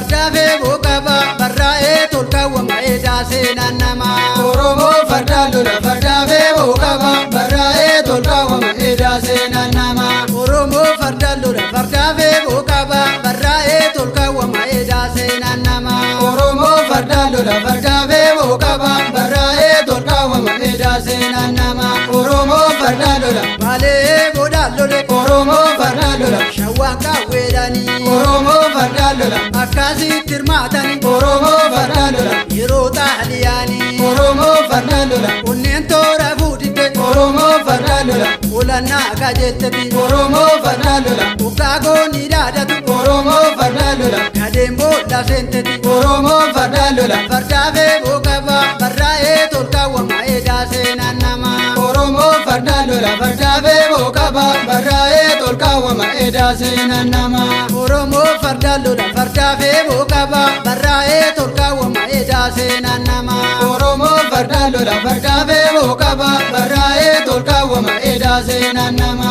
fardafe bokaba barrae tolka wama edase nanama Oromo fardalola fardafe bokaba barrae tolka wama edase nanama Oromo fardalola fardafe bokaba barrae tolka wama edase nanama Oromo fardalola fardafe bokaba barrae tolka wama edase nanama Oromo fardalola Male bodalole Oromo fardalola Shawaka wedani Oromo fardalola Akasi tirmatani Oromo fardalola Yerota haliyani Oromo fardalola Unnen tora gudite Oromo fardalola Ulanna kajetati Oromo fardalola Ukago ni dadatu Oromo fardalola Kadembo la senteti Oromo fardalola Fardafe bokaba barrae tolka wama edase nanama Oromo fardalola fardafe bokaba barrae tolka wama edase nanama Oromo fardalola fardafe bokaba barrae tolka wama edase nanama Oromo fardalola fardafe bokaba barrae tolka wama edase nanama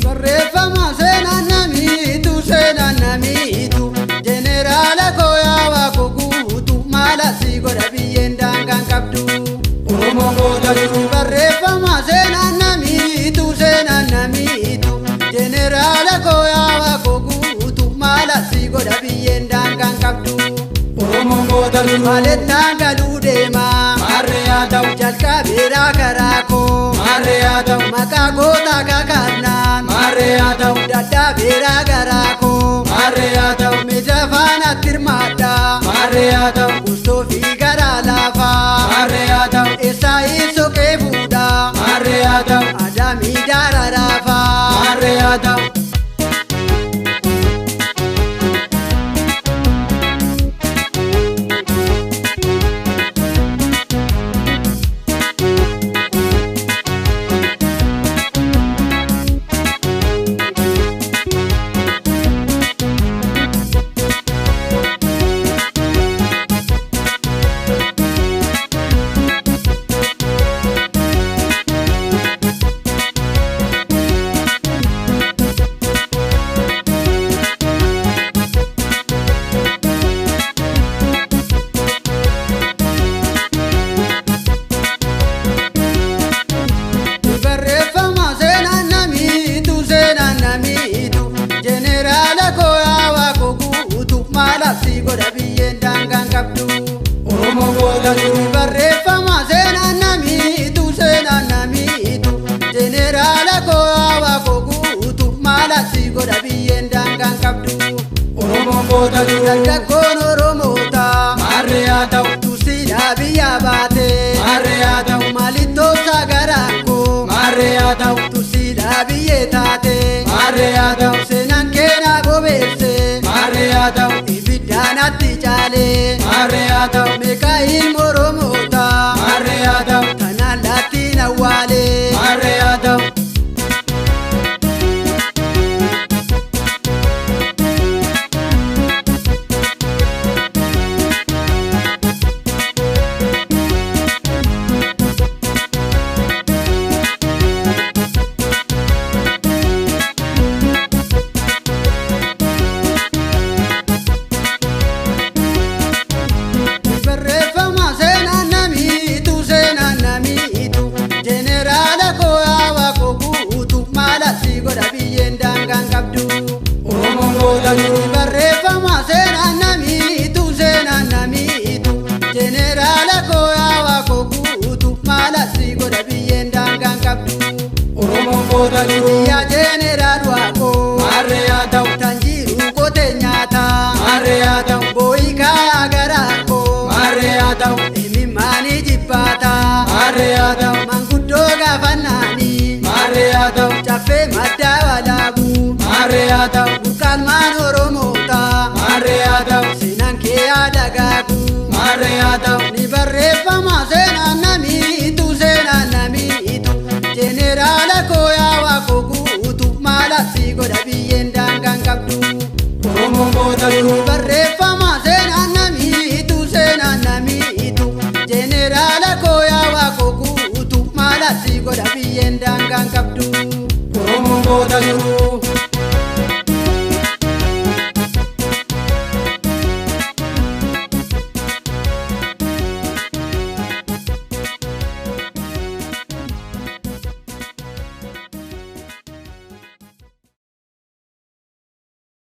Barreeffama seenaan namiitu Jenerala koyaa guutu maala si godha biyyeen daangaan qabdu Oromo gootalu Barreeffama seenaan namiitu Jenerala koyaa guutu maala si godha biyyeen daangaan qabdu Oromo gootalu Maalettaan galuu deemaa Maarreyaa ta'u jalqabeeraa karaa koo Maarreyaa ta'u Maqaa gootaa kakaannaan Maarreyaa ta'u dadhaabeeraa garaa koo Maarreyaa ta'u Meeshaa faanaatti hirmaadhaa Maarreyaa ta'u Gustoo fi garaa laafaa Maarreyaa ta'u Eessaa ibsokee fuudhaa Maarreyaa ta'u Adaamii daara raafaa Maarreyaa ta'u Barreeffama seenaan namiitu Jenerala koyaa guutu maala si godha biyyeen daangaan qabdu Oromo gootalu Barreeffama seenaan namiitu Jenerala koyaa guutu maala si godha biyyeen daangaan qabdu Oromo gootalu Dargaggoon Oromootaa Maarreyaa ta'u Tusiidhaa biyyaa baatee Maarreyaa ta'u Maalittoosaa garaan koo Maarreyaa ta'u Tusiidhaa biyyee taatee Maarreyaa ta'u Seenaan keenaa bobeessee Maarreyaa ta'u ibiddaanatti caalee Maarreyaa ta'u Meeqa ilma Oromootaa Maarreyaa ta'u kanaan laattiin awwaalee Maarreyaa ta'u Barreeffama seenaan namiitu Jenerala koyaa guutu maala si godha biyyeen daangaan qabdu Oromo gootalu Barreeffama seenaan namiitu Jenerala koyaa guutu maala si godha biyyeen daangaan qabdu Oromo gootalu Yaa Jeneraal Waaqoo Maarreyaa ta'u Tanjiiruu qotee nyaataa Maarreyaa ta'u Booyikaa garaa koo Maarreyaa ta'u Imimmaanii jibbaataa Maarreyaa ta'u Manguddoo gaafannaanii Maarreyaa ta'u Caffee maddaa walaabuu Maarreyaa ta'u Burqaalmaan Oromootaa Maarreyaa ta'u Seenaan kee yaada gaaguu Maarreyaa ta'u Ni barreeffama seenaan namiitu Jenerala koyaa guutu maala si godha biyyeen daangaan qabdu daangaan qabdu. Oromoon goota jiru